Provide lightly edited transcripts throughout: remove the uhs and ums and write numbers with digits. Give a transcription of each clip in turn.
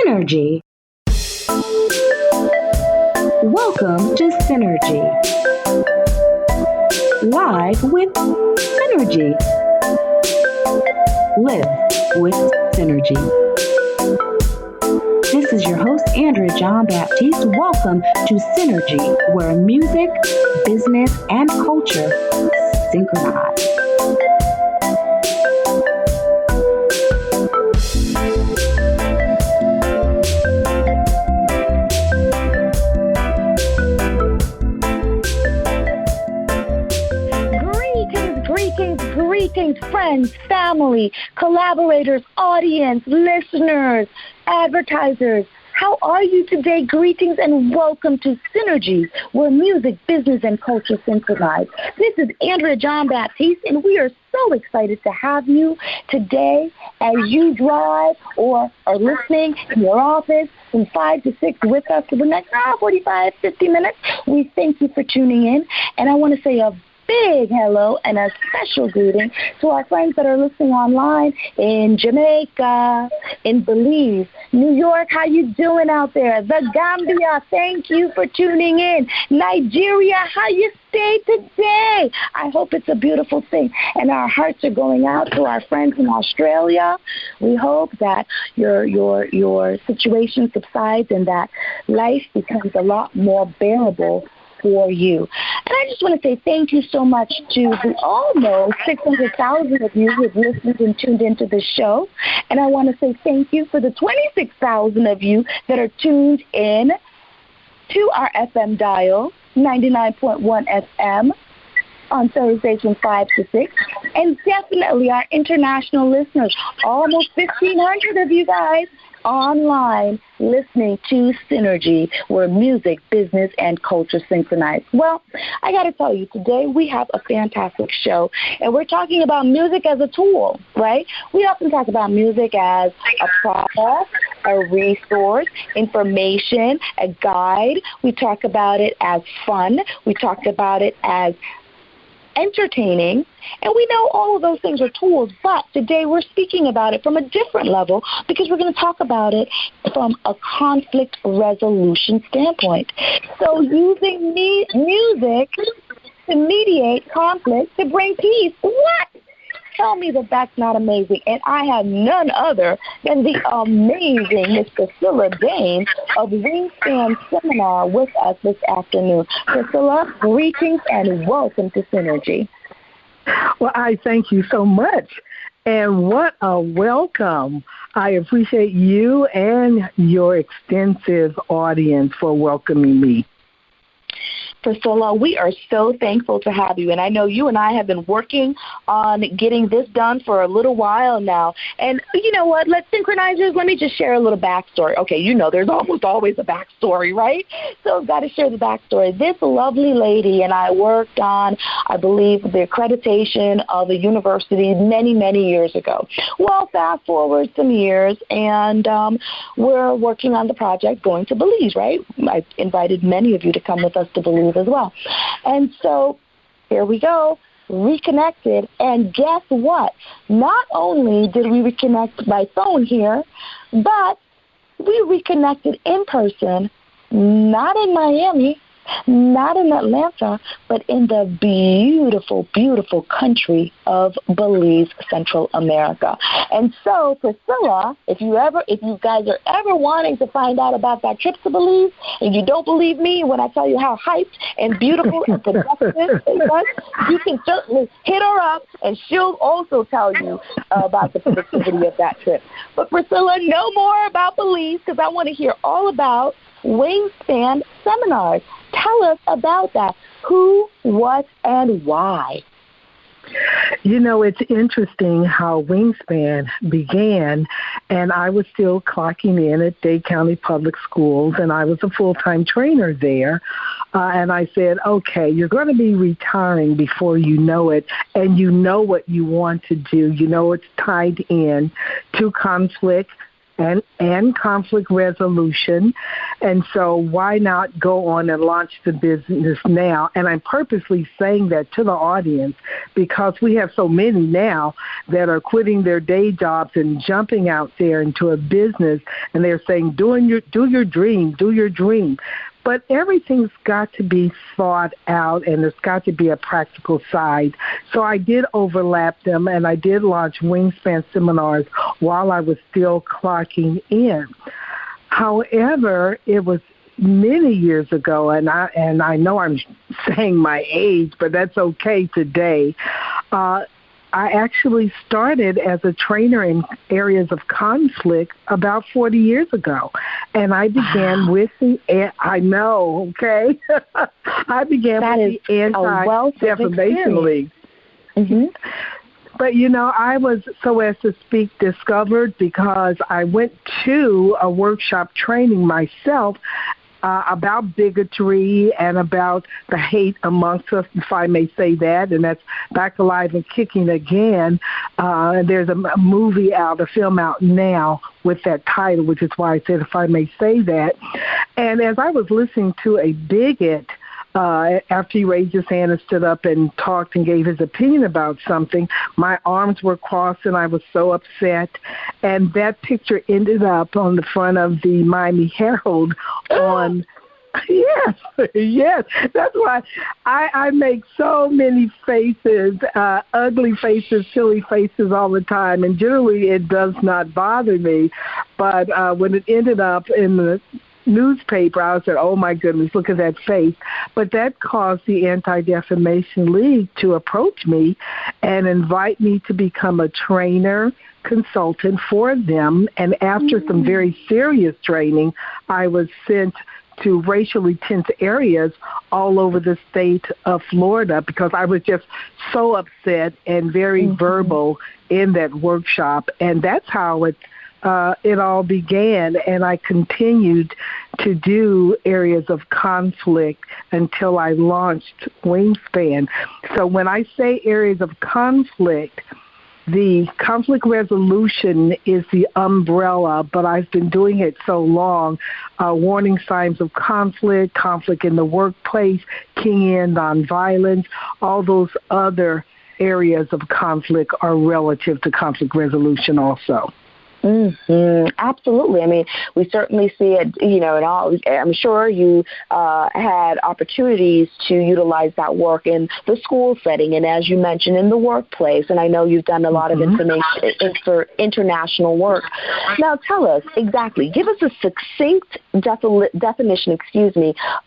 Synergy. Welcome to Synergy. Live with Synergy. Live with Synergy. This is your host, Andrea John Baptiste. Welcome to Synergy, where music, business, and culture synchronize. Greetings, friends, family, collaborators, audience, listeners, advertisers. How are you today? Greetings and welcome to Synergy, where music, business, and culture synchronize. This is Andrea John Baptiste, and we are so excited to have you today as you drive or are listening in your office from 5 to 6 with us for the next 45, 50 minutes. We thank you for tuning in, and I want to say a big hello and a special greeting to our friends that are listening online in Jamaica, in Belize, New York. How you doing out there? The Gambia, thank you for tuning in. Nigeria, how you stay today? I hope it's a beautiful thing. And our hearts are going out to our friends in Australia. We hope that your situation subsides and that life becomes a lot more bearable for you. And I just want to say thank you so much to the almost 600,000 of you who have listened and tuned into the show. And I want to say thank you for the 26,000 of you that are tuned in to our FM dial, 99.1 FM, on Thursdays from 5 to 6. And definitely our international listeners, almost 1,500 of you guys online listening to Synergy, where music, business, and culture synchronize. Well, I got to tell you, today we have a fantastic show, and we're talking about music as a tool, right? We often talk about music as a product, a resource, information, a guide. We talk about it as fun. We talk about it as entertaining, and we know all of those things are tools, but today we're speaking about it from a different level because we're going to talk about it from a conflict resolution standpoint. So using music to mediate conflict, to bring peace. What? Tell me that that's not amazing. And I have none other than the amazing Miss Priscilla Dames of Wingspan Seminar with us this afternoon. Priscilla, greetings and welcome to Synergy. Well, I thank you so much. And what a welcome. I appreciate you and your extensive audience for welcoming me. Priscilla, we are so thankful to have you, and I know you and I have been working on getting this done for a little while now. And you know what? Let's synchronizers. Let me just share a little backstory. Okay, you know there's almost always a backstory, right? So I've got to share the backstory. This lovely lady and I worked on, I believe, the accreditation of a university many, many years ago. Well, fast forward some years, and we're working on the project going to Belize, right? I invited many of you to come with us to Belize as well. And so here we go, reconnected, and guess what? Not only did we reconnect by phone here, but we reconnected in person, not in Miami, not in Atlanta, but in the beautiful, beautiful country of Belize, Central America. And so, Priscilla, if you guys are ever wanting to find out about that trip to Belize, and you don't believe me when I tell you how hyped and beautiful and productive it was, you can certainly hit her up, and she'll also tell you about the productivity of that trip. But Priscilla, no more about Belize, because I want to hear all about Wingspan Seminars. Tell us about that. Who, what, and why? You know, it's interesting how Wingspan began, and I was still clocking in at Dade County Public Schools, and I was a full-time trainer there. And I said, okay, you're going to be retiring before you know it, and you know what you want to do. You know it's tied in to conflict, and conflict resolution. And so why not go on and launch the business now? And I'm purposely saying that to the audience because we have so many now that are quitting their day jobs and jumping out there into a business, and they're saying, do your dream. But everything's got to be thought out, and there's got to be a practical side. So I did overlap them, and I did launch Wingspan seminars while I was still clocking in. However, it was many years ago, and I know I'm saying my age, but that's okay today. I actually started as a trainer in areas of conflict about 40 years ago. And I began with I know, okay? I began with the Anti-Defamation League. Mm-hmm. But, I was, so as to speak, discovered because I went to a workshop training myself about bigotry and about the hate amongst us, if I may say that, and that's back alive and kicking again. There's a movie out, a film out now with that title, which is why I said, if I may say that. And as I was listening to a bigot, after he raised his hand and stood up and talked and gave his opinion about something, my arms were crossed and I was so upset. And that picture ended up on the front of the Miami Herald on... Yes. That's why I make so many faces, ugly faces, silly faces all the time, and generally it does not bother me. But when it ended up in the newspaper, I said, oh my goodness, look at that face. But that caused the Anti-Defamation League to approach me and invite me to become a trainer, consultant for them. And after some very serious training, I was sent to racially tense areas all over the state of Florida because I was just so upset and very verbal in that workshop. And that's how it all began, and I continued to do areas of conflict until I launched Wingspan. So when I say areas of conflict, the conflict resolution is the umbrella, but I've been doing it so long. Warning signs of conflict in the workplace, keying in on violence, all those other areas of conflict are relative to conflict resolution also. Mm-hmm. Absolutely. I mean, we certainly see it, in all. I'm sure you had opportunities to utilize that work in the school setting and, as you mentioned, in the workplace. And I know you've done a lot of international work. Now, tell us exactly, give us a succinct definition,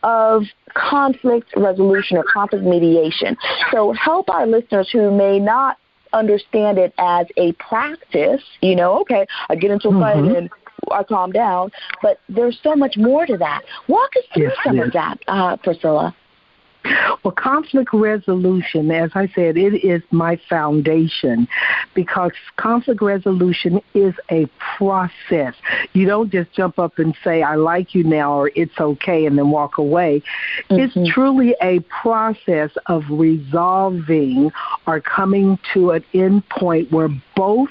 of conflict resolution or conflict mediation. So help our listeners who may not understand it as a practice, okay, I get into a fight and I calm down, but there's so much more to that. Walk us through some of that, Priscilla. Well, conflict resolution, as I said, it is my foundation because conflict resolution is a process. You don't just jump up and say, I like you now, or it's okay, and then walk away. It's truly a process of resolving or coming to an end point where both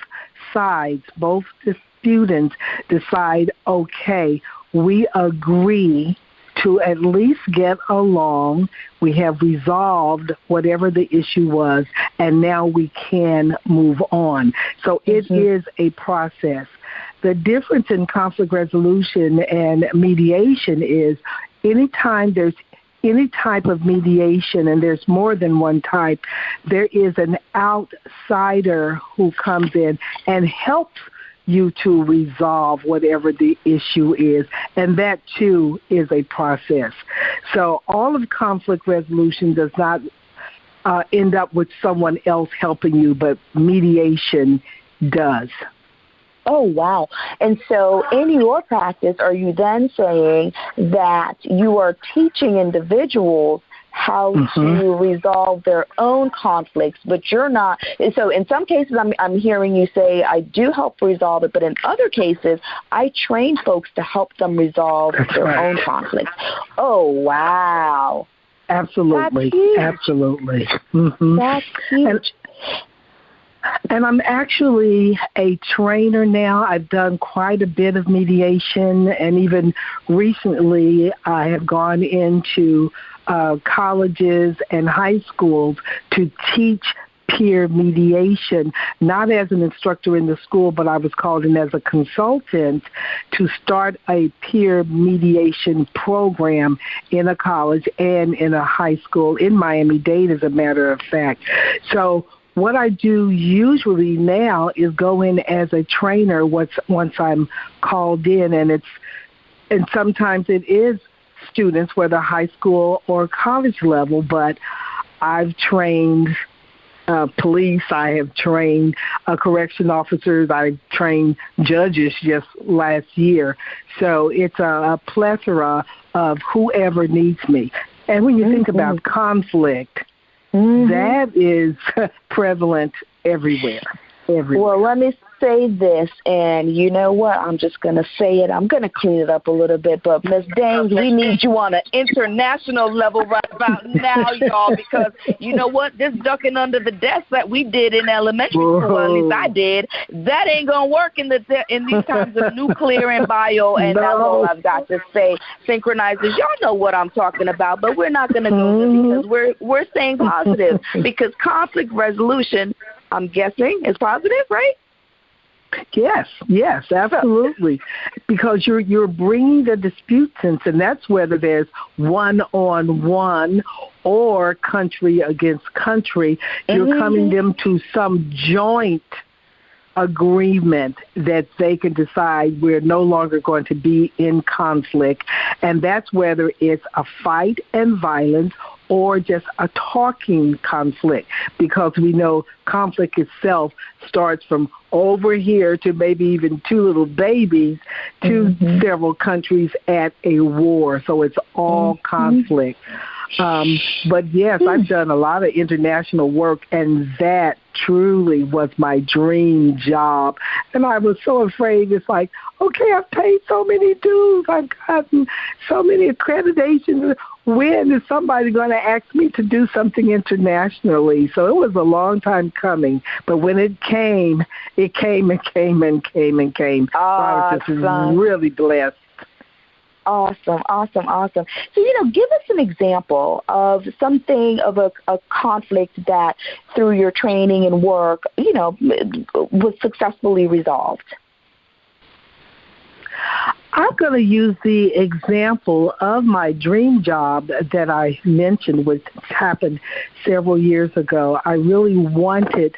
sides, both the students decide, okay, we agree to at least get along. We have resolved whatever the issue was, and now we can move on. So it is a process. The difference in conflict resolution and mediation is anytime there's any type of mediation, and there's more than one type, there is an outsider who comes in and helps you to resolve whatever the issue is, and that too is a process. So all of conflict resolution does not end up with someone else helping you, but mediation does. Oh, wow. And so in your practice, are you then saying that you are teaching individuals how to resolve their own conflicts, but you're not? So in some cases, I'm hearing you say, I do help resolve it, but in other cases, I train folks to help them resolve their own conflicts. Oh, wow. Absolutely. Absolutely. That's huge. And I'm actually a trainer now. I've done quite a bit of mediation, and even recently I have gone into colleges and high schools to teach peer mediation, not as an instructor in the school, but I was called in as a consultant to start a peer mediation program in a college and in a high school in Miami-Dade, as a matter of fact. So what I do usually now is go in as a trainer once I'm called in, and sometimes it is students, whether high school or college level, but I've trained police, I have trained correction officers, I've trained judges just last year. So it's a plethora of whoever needs me. And when you think about conflict, that is prevalent everywhere. Well, let me say this, and you know what? I'm just going to say it. I'm going to clean it up a little bit, but Ms. Dames, we need you on an international level right about now, y'all, because you know what? This ducking under the desk that we did in elementary school, at least I did, that ain't going to work in these times of nuclear and bio, and that's all I've got to say. Synchronizes, y'all know what I'm talking about, but we're not going to go there because we're staying positive, because conflict resolution, I'm guessing, is positive, right? Yes, absolutely. Because you're bringing the dispute sense, and that's whether there's one-on-one or country against country. You're coming them to some joint agreement that they can decide we're no longer going to be in conflict, and that's whether it's a fight and violence or just a talking conflict, because we know conflict itself starts from over here to maybe even two little babies to several countries at a war. So it's all conflict. But yes, I've done a lot of international work, and that truly was my dream job. And I was so afraid. It's like, okay, I've paid so many dues. I've gotten so many accreditations. When is somebody going to ask me to do something internationally? So it was a long time coming. But when it came and came and came and came. So I was just really blessed. Awesome. So, give us an example of something of a conflict that through your training and work, was successfully resolved. I'm going to use the example of my dream job that I mentioned, which happened several years ago. I really wanted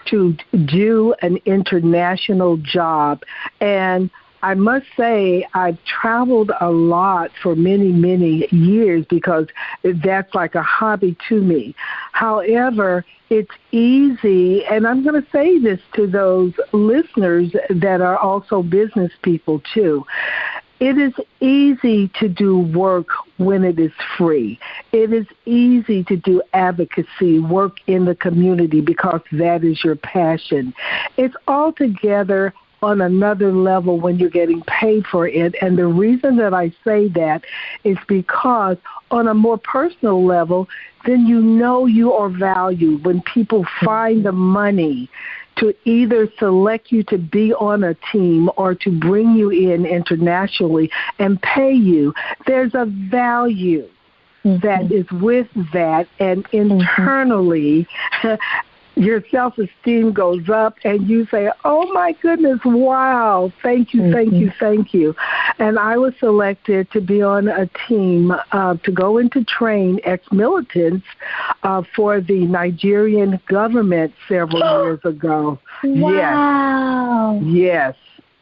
to do an international job, and I must say I've traveled a lot for many, many years because that's like a hobby to me. However, it's easy, and I'm going to say this to those listeners that are also business people too. It is easy to do work when it is free. It is easy to do advocacy, work in the community, because that is your passion. It's altogether on another level when you're getting paid for it. And the reason that I say that is because on a more personal level, then you are valued when people find the money to either select you to be on a team or to bring you in internationally and pay you. There's a value that is with that, and internally your self-esteem goes up, and you say, oh, my goodness, wow, thank you. And I was selected to be on a team to go in to train ex-militants for the Nigerian government several years ago. Wow. Yes.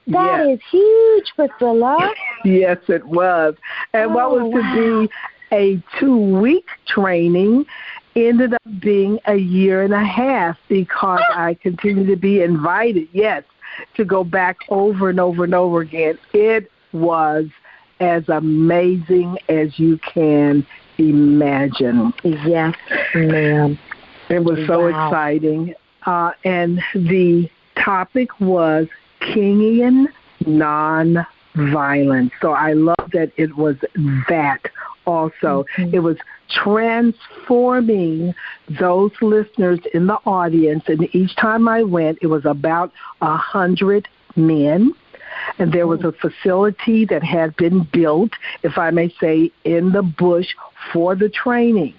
That is huge, Priscilla. Yes, it was. And what was to be a 2-week training ended up being a year and a half, because I continued to be invited, to go back over and over and over again. It was as amazing as you can imagine. Yes, ma'am. It was so exciting. And the topic was Kingian nonviolence. So I love that it was that also. It was transforming those listeners in the audience. And each time I went, it was about 100 men. And there was a facility that had been built, if I may say, in the bush for the training.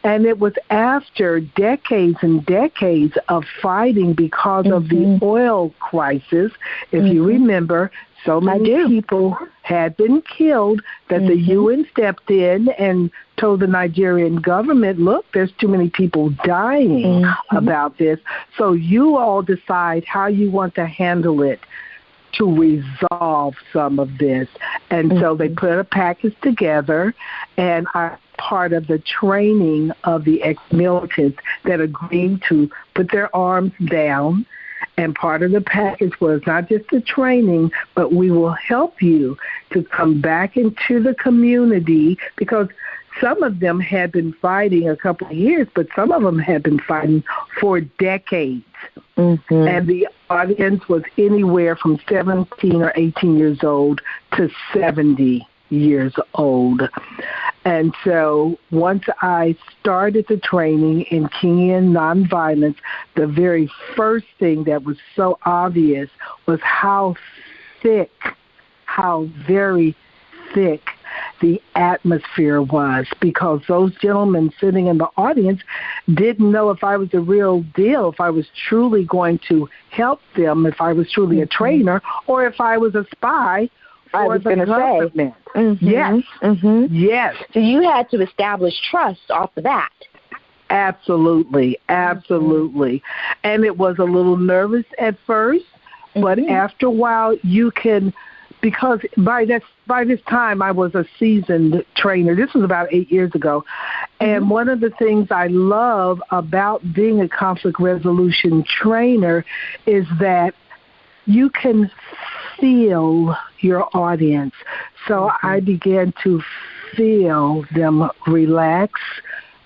And it was after decades and decades of fighting because of the oil crisis. If you remember, so many people had been killed that the UN stepped in and told the Nigerian government, look, there's too many people dying about this. So you all decide how you want to handle it to resolve some of this. And so they put a package together, and I'm part of the training of the ex-militants that agreed to put their arms down. And part of the package was not just the training, but we will help you to come back into the community, because some of them had been fighting a couple of years, but some of them had been fighting for decades. And the audience was anywhere from 17 or 18 years old to 70 years old. And so once I started the training in Kenyan nonviolence, the very first thing that was so obvious was how very thick the atmosphere was, because those gentlemen sitting in the audience didn't know if I was the real deal, if I was truly going to help them, if I was truly a trainer, or if I was a spy for the government. Yes. Yes. So you had to establish trust off the bat. Absolutely. And it was a little nervous at first, but after a while you can, because by this time I was a seasoned trainer. This was about 8 years ago. And one of the things I love about being a conflict resolution trainer is that you can feel your audience. So I began to feel them relax,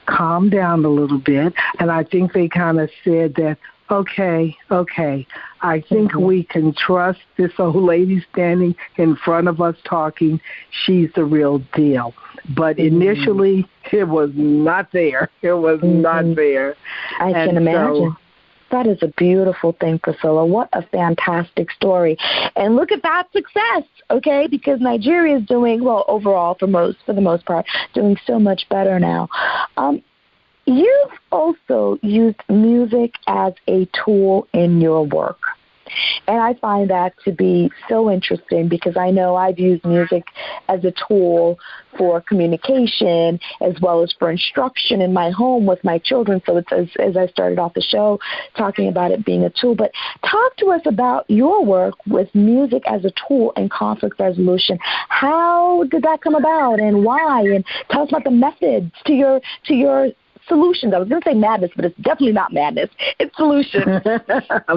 calm down a little bit. And I think they kind of said that, okay, I think we can trust this old lady standing in front of us talking. She's the real deal. But initially, it was not there. It was not there. I can imagine. That is a beautiful thing, Priscilla. What a fantastic story. And look at that success, okay? Because Nigeria is doing, well, overall, for the most part, doing so much better now. You've also used music as a tool in your work. And I find that to be so interesting, because I know I've used music as a tool for communication as well as for instruction in my home with my children. So it's as I started off the show talking about it being a tool. But talk to us about your work with music as a tool in conflict resolution. How did that come about and why? And tell us about the methods to your solutions. I was going to say madness, but it's definitely not madness. It's solutions. a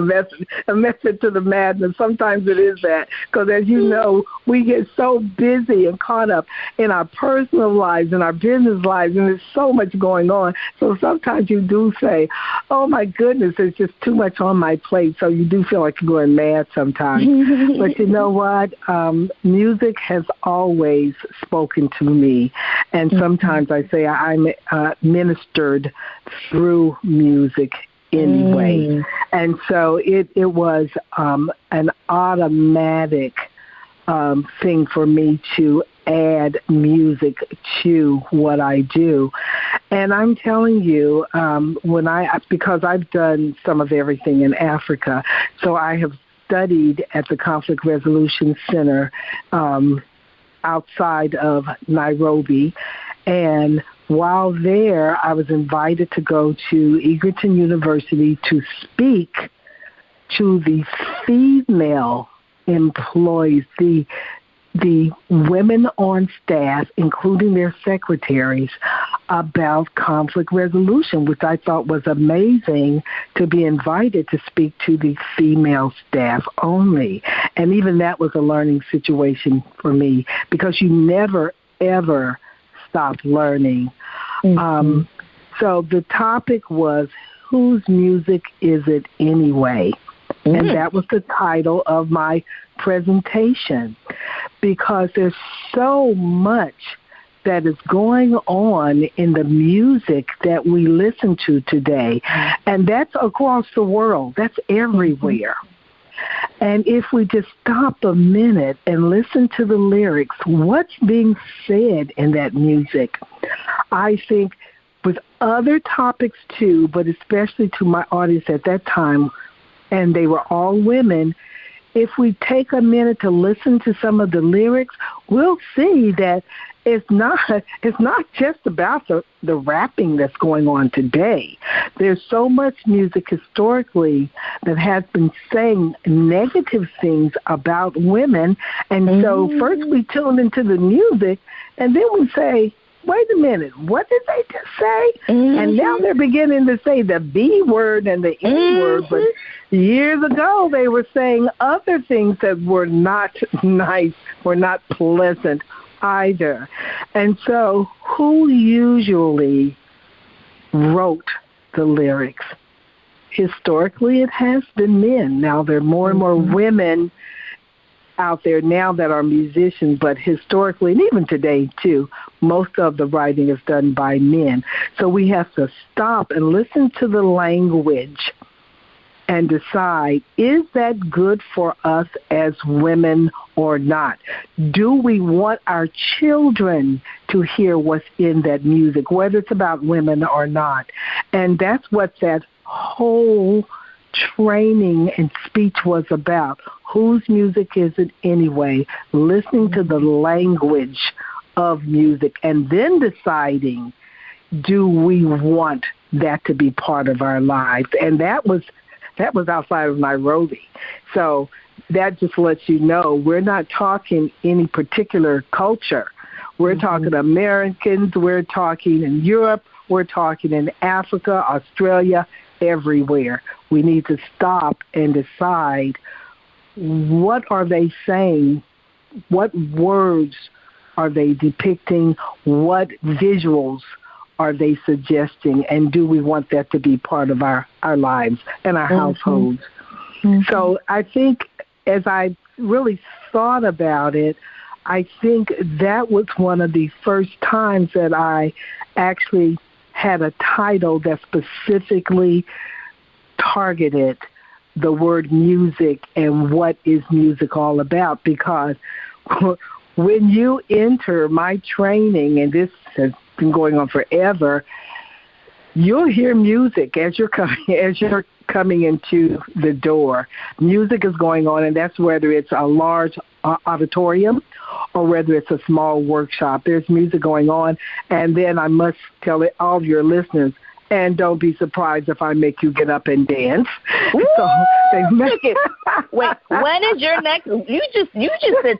method to the madness. Sometimes it is that, because as you know, we get so busy and caught up in our personal lives and our business lives, and there's so much going on. So sometimes you do say, oh my goodness, there's just too much on my plate. So you do feel like you're going mad sometimes. But you know what? Music has always spoken to me. And sometimes I say I'm ministered through music anyway. And so it was an automatic thing for me to add music to what I do. And I'm telling you, because I've done some of everything in Africa, so I have studied at the Conflict Resolution Center outside of Nairobi. And while there, I was invited to go to Egerton University to speak to the female employees, the women on staff, including their secretaries, about conflict resolution, which I thought was amazing, to be invited to speak to the female staff only. And even that was a learning situation for me, because you never, ever stop learning. So the topic was, whose music is it anyway? And that was the title of my presentation, because there's so much that is going on in the music that we listen to today. And that's across the world. That's everywhere. And if we just stop a minute and listen to the lyrics, what's being said in that music, I think with other topics too, but especially to my audience at that time, and they were all women, if we take a minute to listen to some of the lyrics, we'll see that it's not just about the rapping that's going on today. There's so much music historically that has been saying negative things about women. And so first we tune into the music, and then we say, wait a minute, what did they just say? And now they're beginning to say the B word and the N word, but years ago they were saying other things that were not nice, were not pleasant either. And so who usually wrote the lyrics? Historically, it has been men. Now there are more and more women out there now that are musicians, but historically, and even today too, most of the writing is done by men. So we have to stop and listen to the language and decide, is that good for us as women or not? Do we want our children to hear what's in that music, whether it's about women or not? And that's what that whole training and speech was about. Whose music is it anyway? Listening to the language of music and then deciding, do we want that to be part of our lives? And that was outside of Nairobi. So that just lets you know we're not talking any particular culture. We're talking Americans, we're talking in Europe, we're talking in Africa, Australia, everywhere. We need to stop and decide, what are they saying? What words are they depicting? What visuals are they suggesting? And do we want that to be part of our lives and our households? So I think as I really thought about it, I think that was one of the first times that I actually had a title that specifically targeted the word music and what is music all about. Because when you enter my training, and this has been going on forever, you'll hear music as you're coming into the door. Music is going on, and that's whether it's a large auditorium or whether it's a small workshop. There's music going on, and then I must tell all of your listeners, and don't be surprised if I make you get up and dance. So they make it. Wait, when is your next? You just said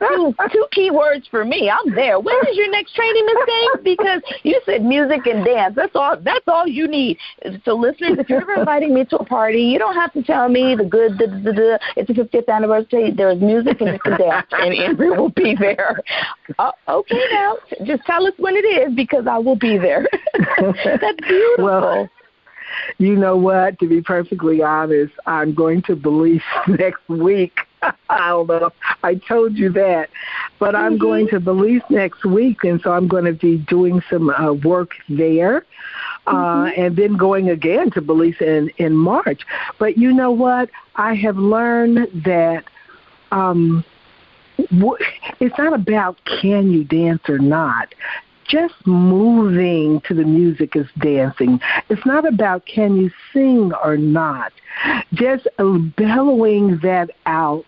two key words for me. I'm there. When is your next training, Miss Dames? Because you said music and dance. That's all you need. So listeners, if you're ever inviting me to a party, you don't have to tell me the good. It's the 50th anniversary. There's music and it's a dance, and Andrea will be there. Okay, now just tell us when it is, because I will be there. That's beautiful. Well, you know what? To be perfectly honest, I'm going to Belize next week. I don't know if I told you that, but I'm going to Belize next week, and so I'm going to be doing some work there, and then going again to Belize in March. But you know what? I have learned that it's not about can you dance or not. Just moving to the music is dancing. It's not about can you sing or not. Just bellowing that out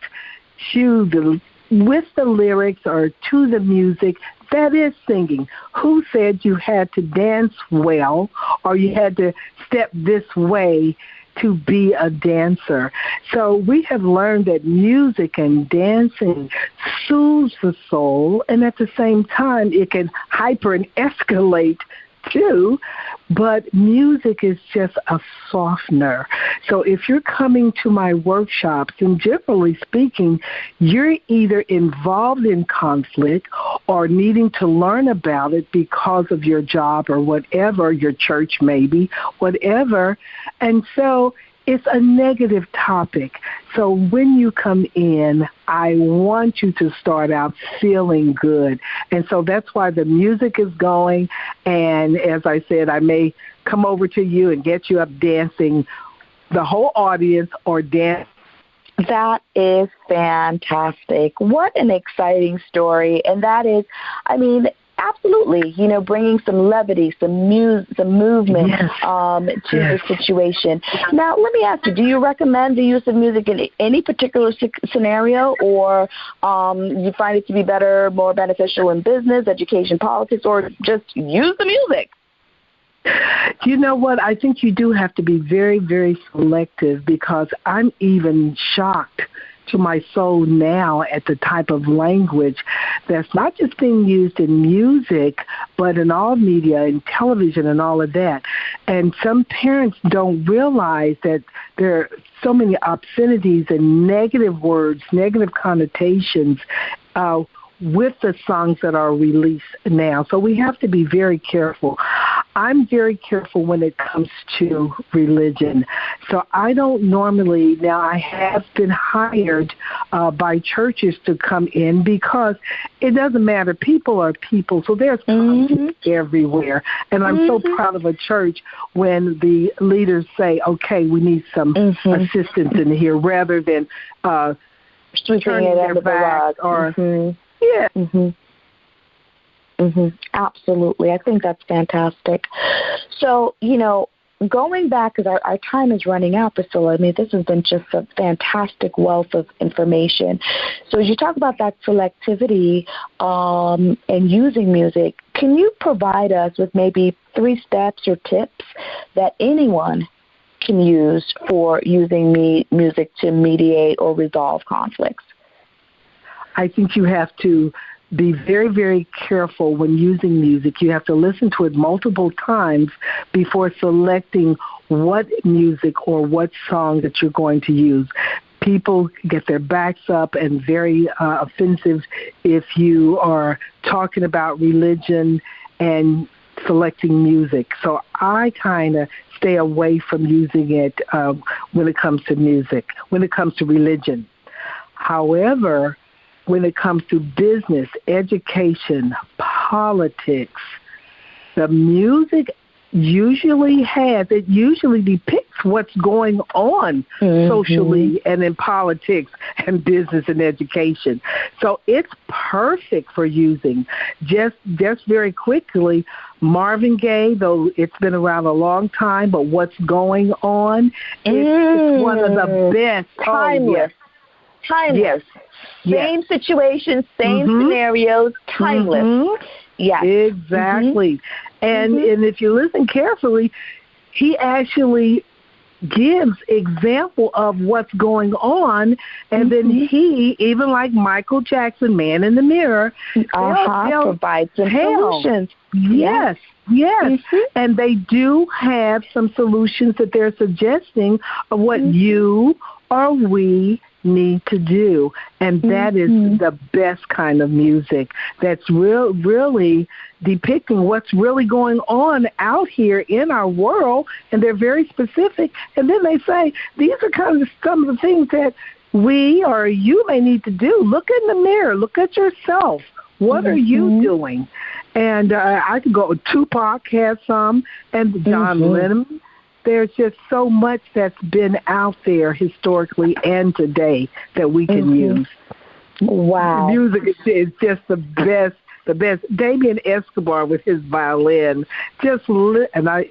with the lyrics or to the music, that is singing. Who said you had to dance well or you had to step this way to be a dancer? So we have learned that music and dancing soothes the soul, and at the same time it can hyper and escalate too, but music is just a softener. So if you're coming to my workshops, and generally speaking, you're either involved in conflict or needing to learn about it because of your job or whatever, your church maybe, whatever. And so it's a negative topic. So when you come in, I want you to start out feeling good. And so that's why the music is going. And as I said, I may come over to you and get you up dancing, the whole audience, or dance. That is fantastic. What an exciting story. And that is, absolutely, bringing some levity, some movement to the situation. Now, let me ask you, do you recommend the use of music in any particular scenario, or you find it to be more beneficial in business, education, politics, or just use the music? You know what? I think you do have to be very, very selective, because I'm even shocked to my soul now at the type of language that's not just being used in music, but in all media and television and all of that. And some parents don't realize that there are so many obscenities and negative words, negative connotations with the songs that are released now. So we have to be very careful. I'm very careful when it comes to religion. So I don't normally, now I have been hired by churches to come in, because it doesn't matter. People are people. So there's conflict everywhere. And I'm so proud of a church when the leaders say, okay, we need some assistance in here, rather than turning their back or... Yeah. Absolutely. I think that's fantastic. So, going back, because our time is running out, Priscilla, this has been just a fantastic wealth of information. So as you talk about that selectivity and using music, can you provide us with maybe 3 steps or tips that anyone can use for using music to mediate or resolve conflicts? I think you have to be very, very careful when using music. You have to listen to it multiple times before selecting what music or what song that you're going to use. People get their backs up and very offensive if you are talking about religion and selecting music. So I kind of stay away from using it when it comes to music, when it comes to religion. However, when it comes to business, education, politics, the music usually depicts what's going on socially and in politics and business and education. So it's perfect for using. Just very quickly, Marvin Gaye, though it's been around a long time, but what's going on, it's one of the best. Timeless. Timeless. Same situations, same scenarios, timeless. Yes. Exactly. And if you listen carefully, he actually gives example of what's going on, and then he, even like Michael Jackson, Man in the Mirror, they'll provide some solutions. Yes. And they do have some solutions that they're suggesting of what you or we need to do. And that is the best kind of music that's really depicting what's really going on out here in our world. And they're very specific. And then they say, these are kind of some of the things that we or you may need to do. Look in the mirror. Look at yourself. What are you doing? And I could go, Tupac has some, and John Lennon. There's just so much that's been out there historically and today that we can use. Wow. Music is just the best. Damien Escobar with his violin. And I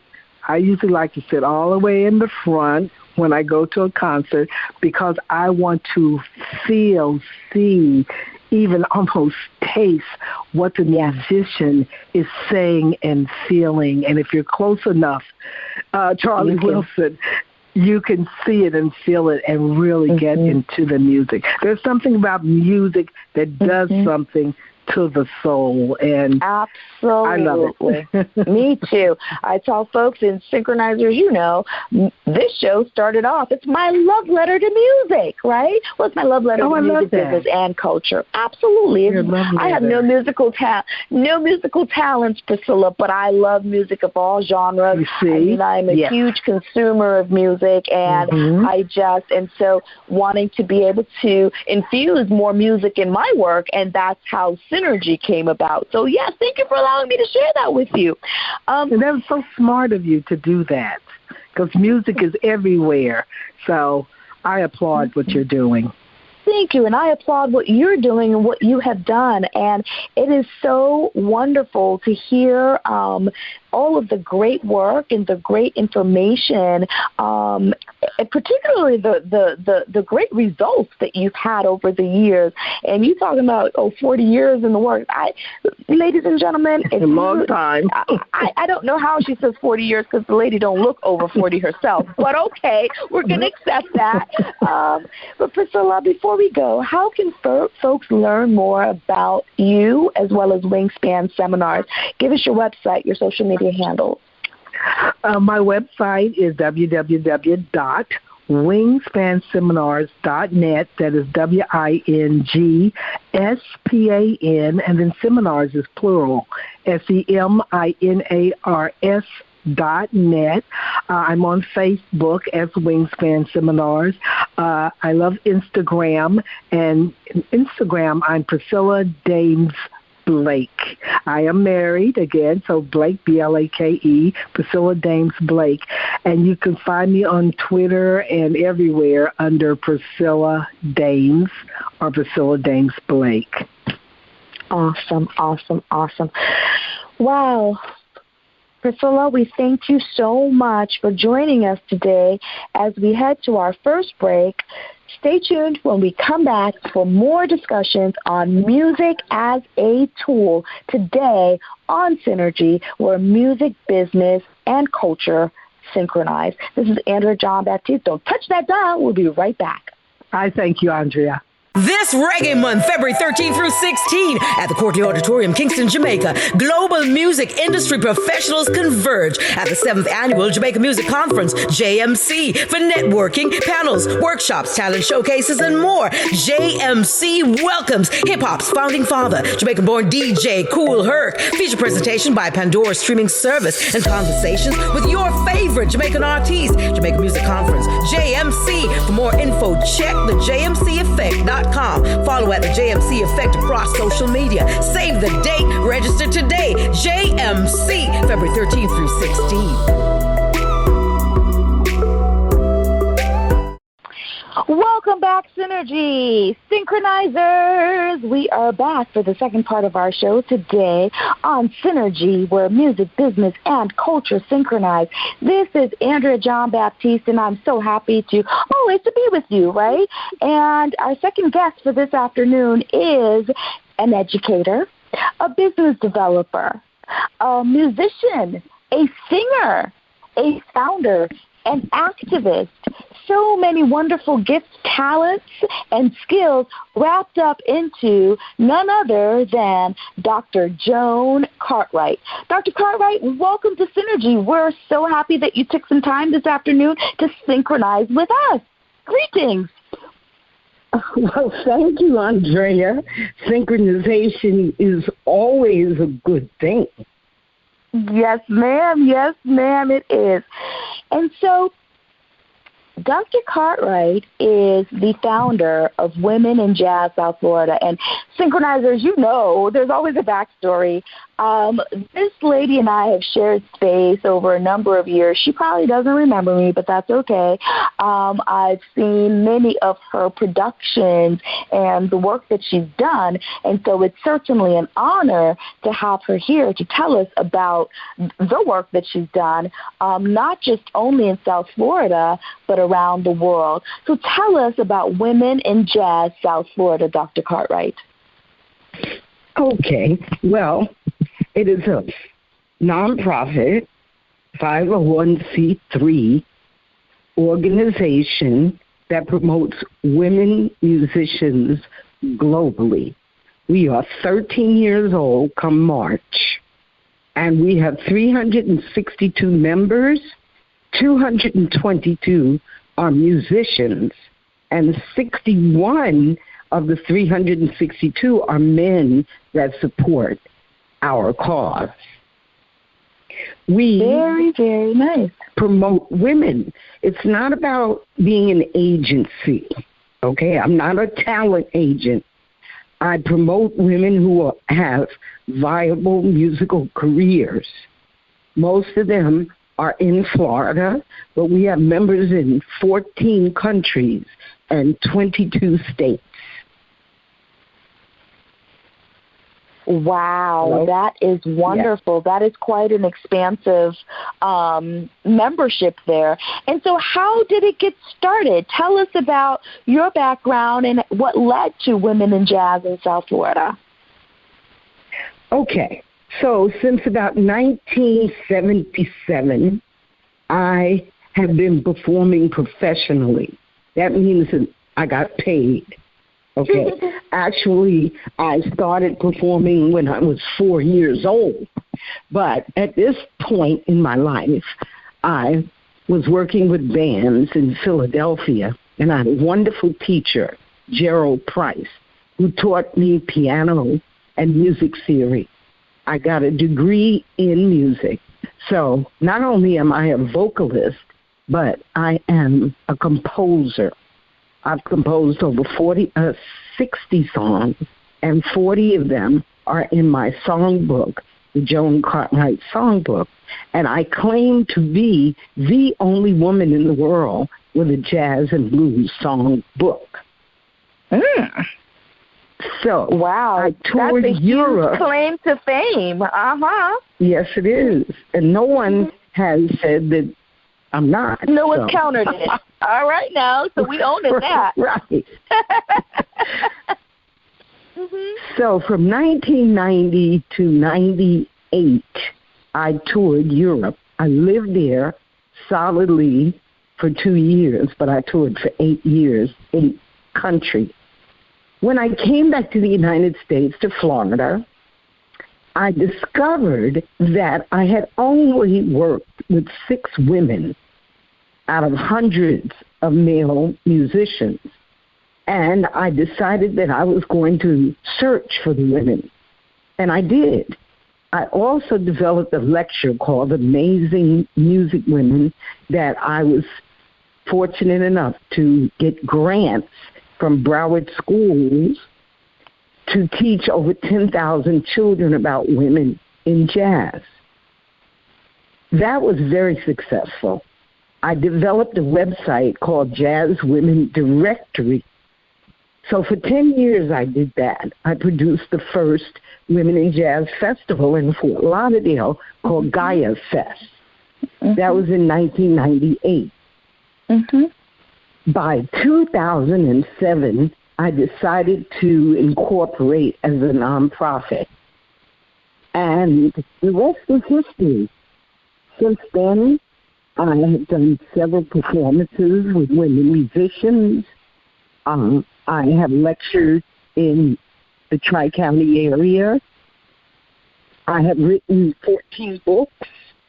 usually like to sit all the way in the front when I go to a concert, because I want to feel, see, even almost taste what the musician is saying and feeling. And if you're close enough, Charlie Wilson, you can see it and feel it and really get into the music. There's something about music that does something to the soul, and absolutely. I love it. Me too. I tell folks in Synchronizers, you know, this show started off, it's my love letter to music, right? Well, it's my love letter to music, business, and culture. Absolutely. I have no musical talents, Priscilla, but I love music of all genres. You see? I mean, I'm a huge consumer of music, and and so wanting to be able to infuse more music in my work, and that's how Synergy came about. So, yes, thank you for allowing me to share that with you. And that was so smart of you to do that, because music is everywhere. So I applaud what you're doing. Thank you, and I applaud what you're doing and what you have done. And it is so wonderful to hear all of the great work and the great information, and particularly the great results that you've had over the years. And you talking about 40 years in the work. Ladies and gentlemen, it's a long time. I don't know how she says 40 years, because the lady don't look over 40 herself. But okay, we're going to accept that. But Priscilla, before we go, how can folks learn more about you as well as Wingspan Seminars? Give us your website, your social media handles. My website is www.wingspanseminars.net. That is WINGSPAN, and then seminars is plural, SEMINARS.net. I'm on Facebook as Wingspan Seminars. I love Instagram, and Instagram I'm Priscilla Dames Blake. I am married again, so Blake, Blake, Priscilla Dames Blake. And you can find me on Twitter and everywhere under Priscilla Dames or Priscilla Dames Blake. Awesome, awesome, awesome. Wow. Priscilla, we thank you so much for joining us today as we head to our first break. Stay tuned when we come back for more discussions on music as a tool today on Synergy, where music, business, and culture synchronize. This is Andrea John Baptiste. Don't touch that dial. We'll be right back. I thank you, Andrea. This Reggae Month, February 13 through 16, at the Courtney Auditorium, Kingston, Jamaica, global music industry professionals converge at the 7th Annual Jamaica Music Conference, JMC, for networking, panels, workshops, talent showcases, and more. JMC welcomes hip-hop's founding father, Jamaican-born DJ Kool Herc, feature presentation by Pandora streaming service, and conversations with your favorite Jamaican artists. Jamaica Music Conference, JMC. For more info, check the JMCEffect.com. Follow at the JMC Effect across social media. Save the date. Register today. JMC, February 13th through 16. Welcome back, Synergy Synchronizers. We are back for the second part of our show today on Synergy, where music, business, and culture synchronize. This is Andrea John Baptiste, and I'm so happy to always to be with you, right? And our second guest for this afternoon is an educator, a business developer, a musician, a singer, a founder, an activist. So many wonderful gifts, talents, and skills wrapped up into none other than Dr. Joan Cartwright. Dr. Cartwright, welcome to Synergy. We're so happy that you took some time this afternoon to synchronize with us. Greetings. Well, thank you, Andrea. Synchronization is always a good thing. Yes, ma'am. Yes, ma'am, it is. And so Dr. Cartwright is the founder of Women in Jazz South Florida. And Synchronizers, you know, there's always a backstory. This lady and I have shared space over a number of years. She probably doesn't remember me, but that's okay. I've seen many of her productions and the work that she's done, and so it's certainly an honor to have her here to tell us about the work that she's done, not just only in South Florida, but around the world. So tell us about Women in Jazz South Florida, Dr. Cartwright. Okay, well, it is a nonprofit 501c3 organization that promotes women musicians globally. We are 13 years old come March, and we have 362 members. 222 are musicians, and 61 of the 362 are men that support our cause. We very, very nice. Promote women. It's not about being an agency, okay? I'm not a talent agent. I promote women who have viable musical careers. Most of them are in Florida, but we have members in 14 countries and 22 states. Wow, Hello? that is wonderful. Yeah. That is quite an expansive membership there. And so how did it get started? Tell us about your background and what led to Women in Jazz in South Florida. Okay, so since about 1977, I have been performing professionally. That means that I got paid. Okay. Actually, I started performing when I was 4 years old. But at this point in my life, I was working with bands in Philadelphia, and I had a wonderful teacher, Gerald Price, who taught me piano and music theory. I got a degree in music. So not only am I a vocalist, but I am a composer. I've composed over 60 songs, and 40 of them are in my songbook, the Joan Cartwright songbook. And I claim to be the only woman in the world with a jazz and blues songbook. So wow, I toured that's a Europe. Huge claim to fame. Yes, it is. And no one has said that I'm not. No one's countered it. All right now, so we own it that. Right. So from 1990 to 98, I toured Europe. I lived there solidly for 2 years, but I toured for 8 years, 8 countries. When I came back to the United States, to Florida, I discovered that I had only worked with 6 women out of hundreds of male musicians. And I decided that I was going to search for the women. And I did. I also developed a lecture called Amazing Music Women that I was fortunate enough to get grants from Broward schools to teach over 10,000 children about women in jazz. That was very successful. I developed a website called Jazz Women Directory. So for 10 years I did that. I produced the first Women in Jazz Festival in Fort Lauderdale called Gaia Fest. That was in 1998. By 2007, I decided to incorporate as a nonprofit. And the rest is history. Since then, I have done several performances with women musicians. I have lectured in the Tri-County area. I have written 14 books,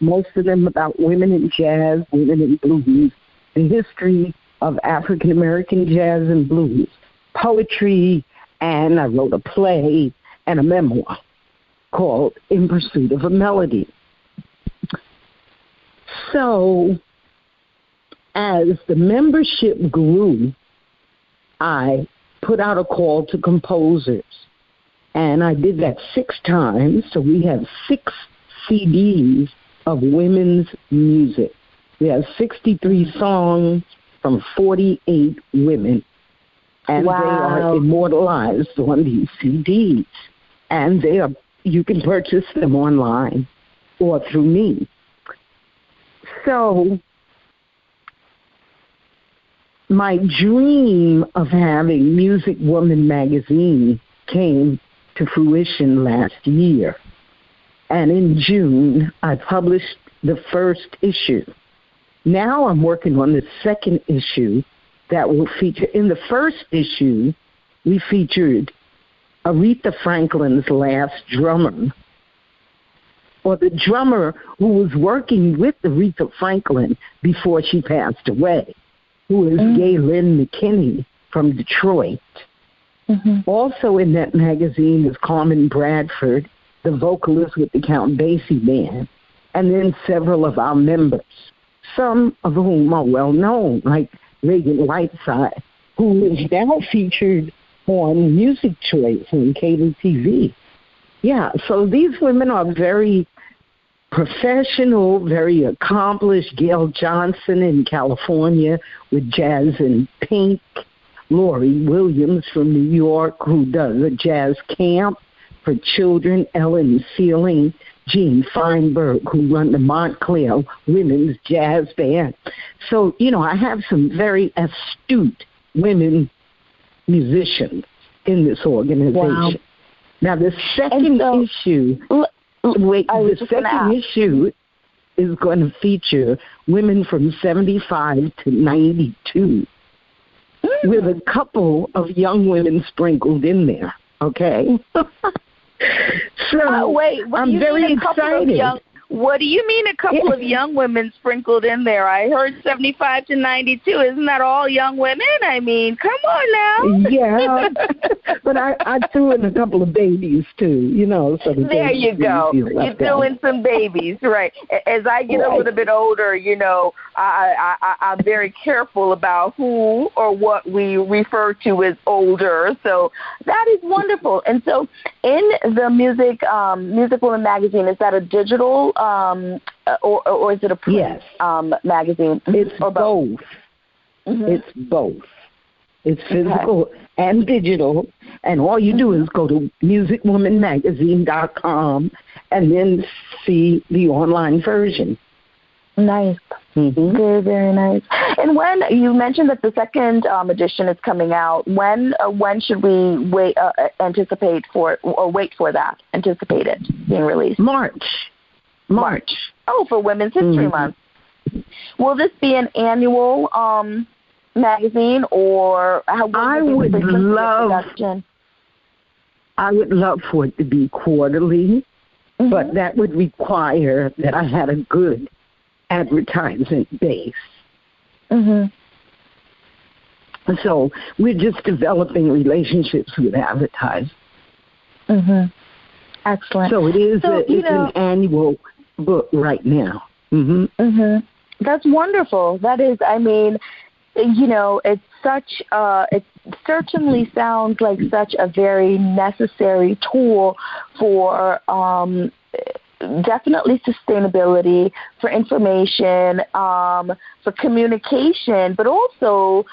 most of them about women in jazz, women in blues, the history of African-American jazz and blues, poetry, and I wrote a play and a memoir called In Pursuit of a Melody. So as the membership grew, I put out a call to composers, and I did that 6 times, so we have 6 CDs of women's music. We have 63 songs from 48 women, and they are immortalized on these CDs, and you can purchase them online or through me. So my dream of having Music Woman magazine came to fruition last year. And in June, I published the first issue. Now I'm working on the second issue that will feature. In the first issue, we featured Aretha Franklin's last drummer, or the drummer who was working with Aretha Franklin before she passed away, who is Galen McKinney from Detroit. Also in that magazine is Carmen Bradford, the vocalist with the Count Basie Band, and then several of our members, some of whom are well known, like Reagan Whiteside, who is now featured on Music Choice on cable TV. Yeah, so these women are very professional, very accomplished. Gail Johnson in California with Jazz and Pink. Lori Williams from New York, who does a jazz camp for children. Ellen Sealing, Jean Feinberg, who run the Montclair Women's Jazz Band. So, I have some very astute women musicians in this organization. Wow. Now, the second issue is going to feature women from 75 to 92 with a couple of young women sprinkled in there, okay? So I'm very excited. What do you mean a couple of young women sprinkled in there? I heard 75 to 92. Isn't that all young women? I mean, come on now. Yeah, but I threw in a couple of babies too, so there you go. You threw in some babies, right? As I get a little bit older, I'm very careful about who or what we refer to as older. So that is wonderful. And so in the Music Woman magazine, is that a digital or is it a print magazine? It's both. It's both. It's physical and digital, and all you do is go to musicwomanmagazine.com and then see the online version. Nice. Very, very nice. And when you mentioned that the second edition is coming out, when should we wait for that? Anticipate it being released? March. Oh, for Women's History Month. Will this be an annual magazine, or how? I would love for it to be quarterly, but that would require that I had a good advertising base. So we're just developing relationships with advertisers. Excellent. So it is an annual book right now. That's wonderful. That is, it's such it certainly sounds like such a very necessary tool for definitely sustainability, for information, for communication, but also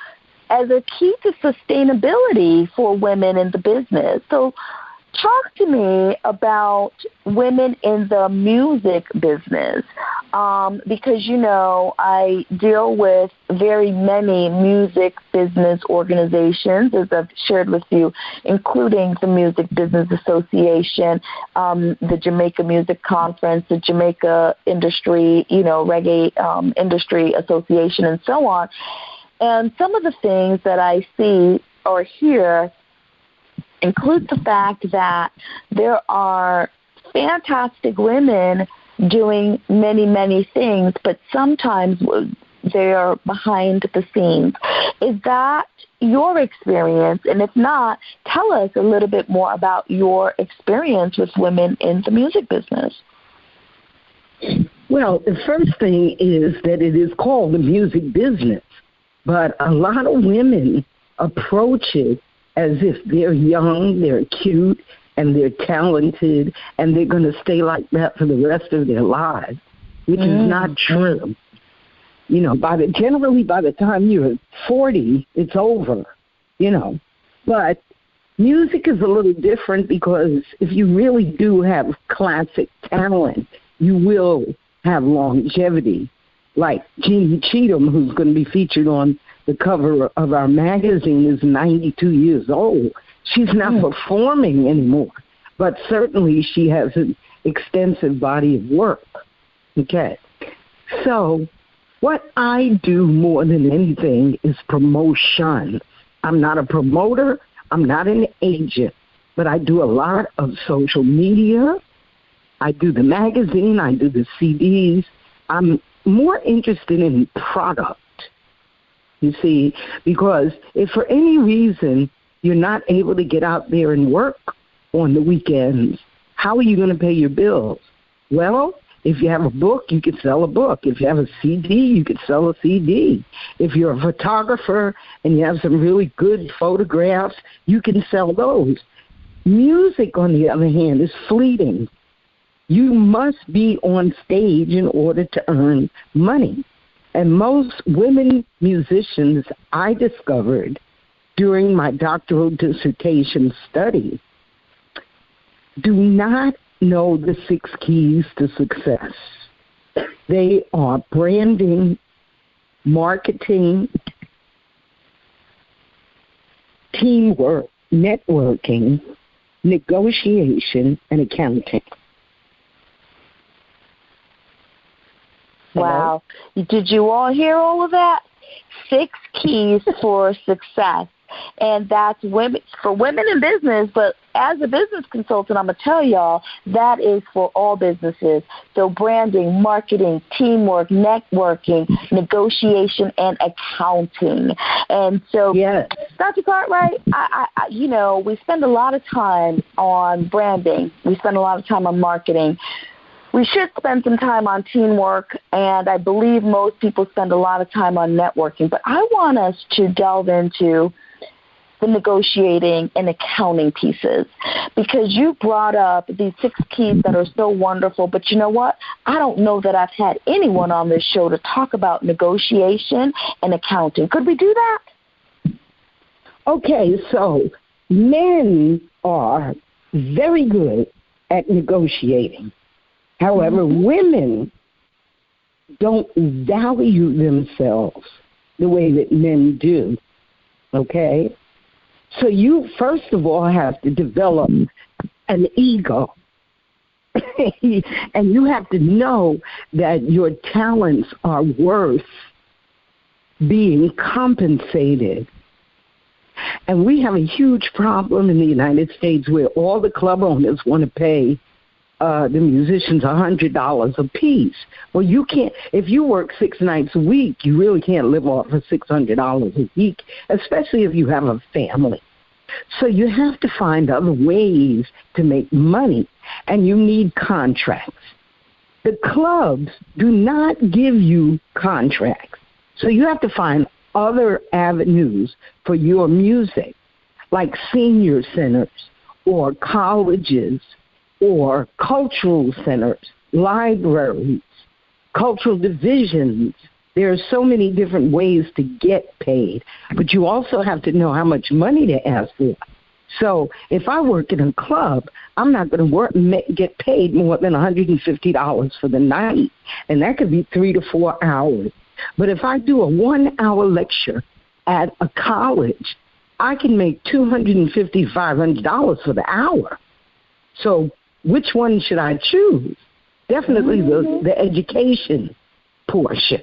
as a key to sustainability for women in the business. So talk to me about women in the music business, because, I deal with very many music business organizations, as I've shared with you, including the Music Business Association, the Jamaica Music Conference, the Jamaica Industry, Reggae Industry Association, and so on. And some of the things that I see or hear include the fact that there are fantastic women doing many, many things, but sometimes they are behind the scenes. Is that your experience? And if not, tell us a little bit more about your experience with women in the music business. Well, the first thing is that it is called the music business, but a lot of women approach it as if they're young, they're cute, and they're talented, and they're going to stay like that for the rest of their lives, which is not true. Generally by the time you're 40, it's over, But music is a little different because if you really do have classic talent, you will have longevity. Like Jeannie Cheatham, who's going to be featured on the cover of our magazine, is 92 years old. She's not performing anymore, but certainly she has an extensive body of work. Okay. So what I do more than anything is promotion. I'm not a promoter. I'm not an agent. but I do a lot of social media. I do the magazine. I do the CDs. I'm more interested in product, you see, because if for any reason you're not able to get out there and work on the weekends, how are you going to pay your bills? Well, if you have a book, you could sell a book. If you have a CD, you could sell a CD. If you're a photographer and you have some really good photographs, you can sell those. Music, on the other hand, is fleeting. You must be on stage in order to earn money. And most women musicians I discovered during my doctoral dissertation study do not know the 6 keys to success. They are branding, marketing, teamwork, networking, negotiation, and accounting. Wow. Did you all hear all of that? 6 keys for success. And that's for women in business, but as a business consultant, I'm going to tell y'all, that is for all businesses. So branding, marketing, teamwork, networking, negotiation, and accounting. And so, yes. Dr. Cartwright, we spend a lot of time on branding. We spend a lot of time on marketing. We should spend some time on teamwork, and I believe most people spend a lot of time on networking. But I want us to delve into the negotiating and accounting pieces, because you brought up these 6 keys that are so wonderful. But you know what? I don't know that I've had anyone on this show to talk about negotiation and accounting. Could we do that? Okay, so men are very good at negotiating. However, women don't value themselves the way that men do, okay? So you, first of all, have to develop an ego. And you have to know that your talents are worth being compensated. And we have a huge problem in the United States where all the club owners want to pay the musicians $100 a piece. Well, you can't. If you work 6 nights a week, you really can't live off of $600 a week, especially if you have a family. So you have to find other ways to make money, and you need contracts. The clubs do not give you contracts, so you have to find other avenues for your music, like senior centers or colleges or cultural centers, libraries, cultural divisions. There are so many different ways to get paid, but you also have to know how much money to ask for. So if I work in a club, I'm not going to get paid more than $150 for the night, and that could be 3 to 4 hours. But if I do a 1-hour lecture at a college, I can make $250, $500 for the hour. So which one should I choose? Definitely the education portion.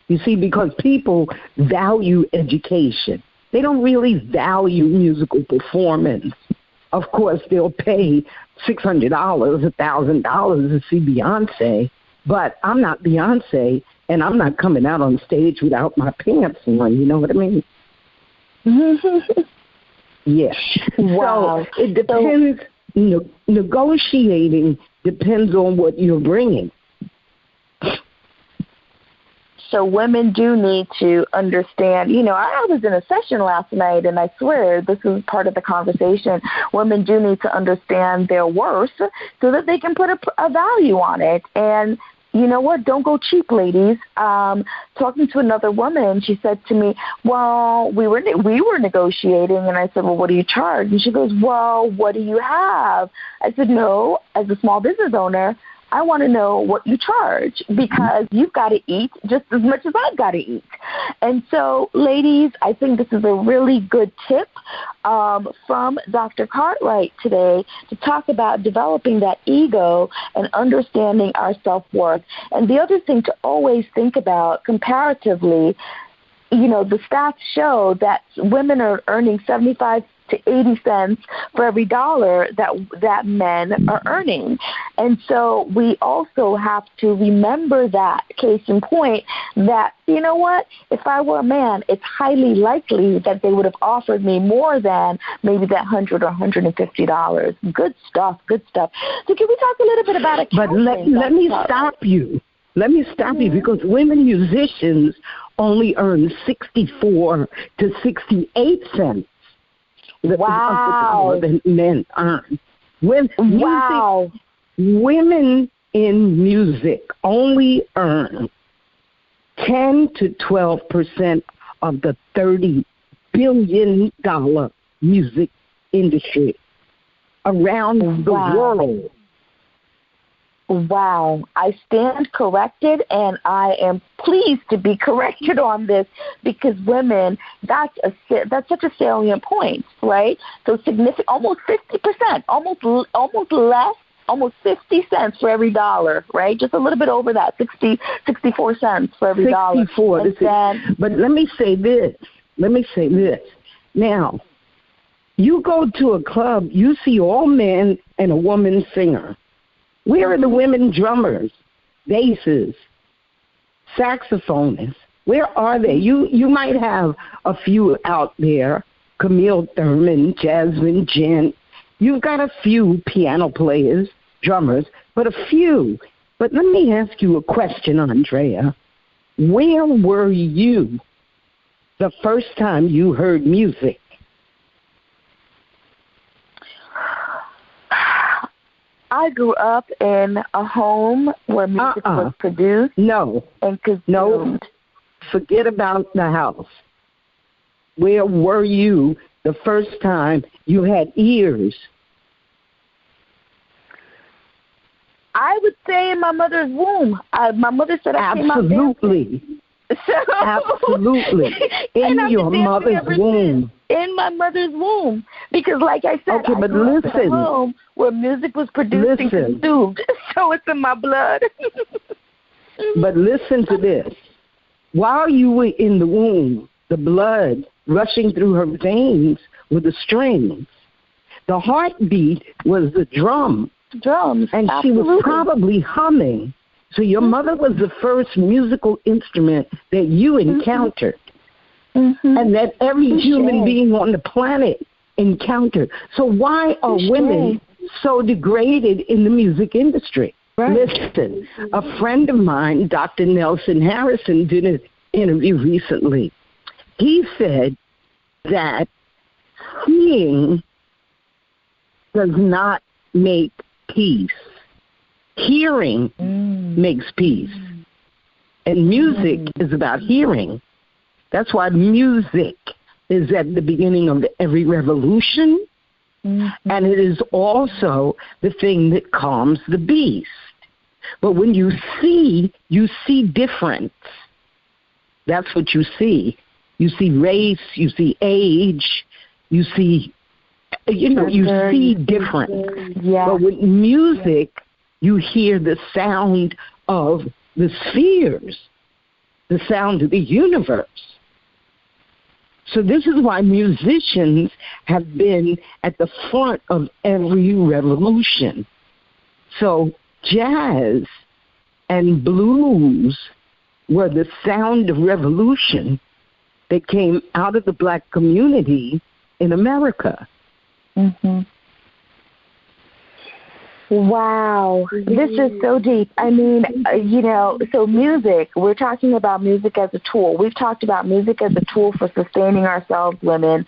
You see, because people value education. They don't really value musical performance. Of course, they'll pay $600, $1,000 to see Beyonce, but I'm not Beyonce, and I'm not coming out on stage without my pants on. You know what I mean? Yes. Wow. So it depends. Negotiating depends on what you're bringing. So women do need to understand, I was in a session last night, and I swear this is part of the conversation. Women do need to understand their worth so that they can put a value on it. And you know what? Don't go cheap, ladies. Talking to another woman, she said to me, well, we were negotiating, and I said, well, what do you charge? And she goes, well, what do you have? I said, no, as a small business owner, I want to know what you charge, because you've got to eat just as much as I've got to eat. And so, ladies, I think this is a really good tip from Dr. Cartwright today to talk about developing that ego and understanding our self-worth. And the other thing to always think about comparatively, the stats show that women are earning 75 to 80 cents for every dollar that men are earning. And so we also have to remember that, case in point, that, you know what, if I were a man, it's highly likely that they would have offered me more than maybe that $100 or $150. Good stuff. So can we talk a little bit about accounting? But let me stop you. Let me stop you, because women musicians only earn 64 to 68 cents. Wow. Than men earn. Wow. Women in music only earn 10 to 12% of the $30 billion music industry around the world. Wow. I stand corrected, and I am pleased to be corrected on this, because women, that's such a salient point, right? So significant, almost 50%, almost 50 cents for every dollar, right? Just a little bit over that, 64 cents for every dollar. 64. But let me say this. Now, you go to a club, you see all men and a woman singer. Where are the women drummers, basses, saxophonists? Where are they? You might have a few out there, Camille Thurman, Jasmine Gent. You've got a few piano players, drummers, but a few. But let me ask you a question, Andrea. Where were you the first time you heard music? I grew up in a home where music was produced and consumed. No, forget about the house. Where were you the first time you had ears? I would say in my mother's womb. My mother said I came out Absolutely. Absolutely. In your mother's womb. In my mother's womb. Because like I said, I grew up in a home where music was produced and consumed. So it's in my blood. But listen to this. While you were in the womb, the blood rushing through her veins were the strings. The heartbeat was the drum. Drums. And absolutely. She was probably humming. So your mother was the first musical instrument that you encountered. Mm-hmm. And that every human being on the planet encountered. So why are women so degraded in the music industry? Right. Listen, a friend of mine, Dr. Nelson Harrison, did an interview recently. He said that seeing does not make peace. Hearing makes peace. And music is about hearing. That's why music is at the beginning of every revolution, and it is also the thing that calms the beast. But when you see difference. That's what you see. You see race, you see age, you see, you see difference. Yeah. But with music, you hear the sound of the spheres, the sound of the universe. So this is why musicians have been at the front of every revolution. So jazz and blues were the sound of revolution that came out of the black community in America. Mm-hmm. Wow, this is so deep. I mean, so music, we're talking about music as a tool. We've talked about music as a tool for sustaining ourselves, women,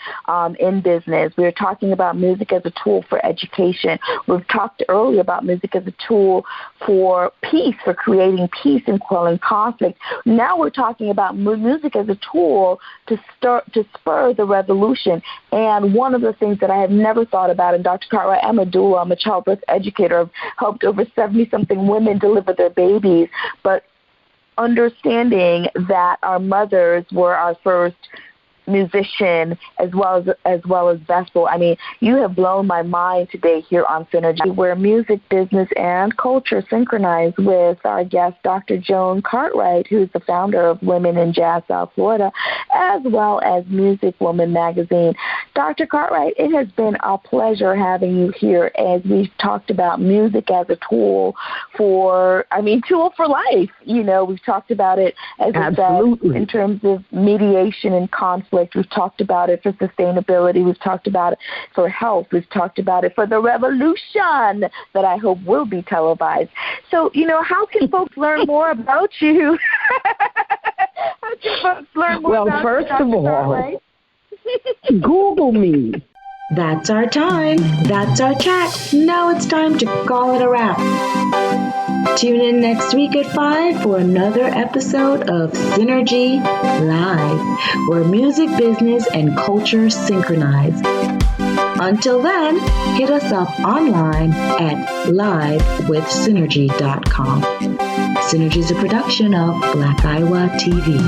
in business. We're talking about music as a tool for education. We've talked earlier about music as a tool for peace, for creating peace and quelling conflict. Now we're talking about music as a tool to spur the revolution. And one of the things that I have never thought about, and Dr. Cartwright, I'm a doula, I'm a childbirth educator, I've helped over 70-something women deliver their babies, but understanding that our mothers were our first musician as well as vessel. I mean, you have blown my mind today here on Synergy, where music, business, and culture synchronize with our guest, Dr. Joan Cartwright, who's the founder of Women in Jazz South Florida. as well as Music Woman magazine. Dr. Cartwright, it has been a pleasure having you here as we've talked about music as a tool for life. We've talked about it as I said, in terms of mediation and conflict. We've talked about it for sustainability. We've talked about it for health. We've talked about it for the revolution that I hope will be televised. So, how can folks learn more about you? How can folks learn more about you? Well, first of all, Google me. That's our time. That's our chat. Now it's time to call it a wrap. Tune in next week at 5 for another episode of Synergy Live, where music, business, and culture synchronize. Until then, hit us up online at livewithsynergy.com. Synergy is a production of Black Iowa TV.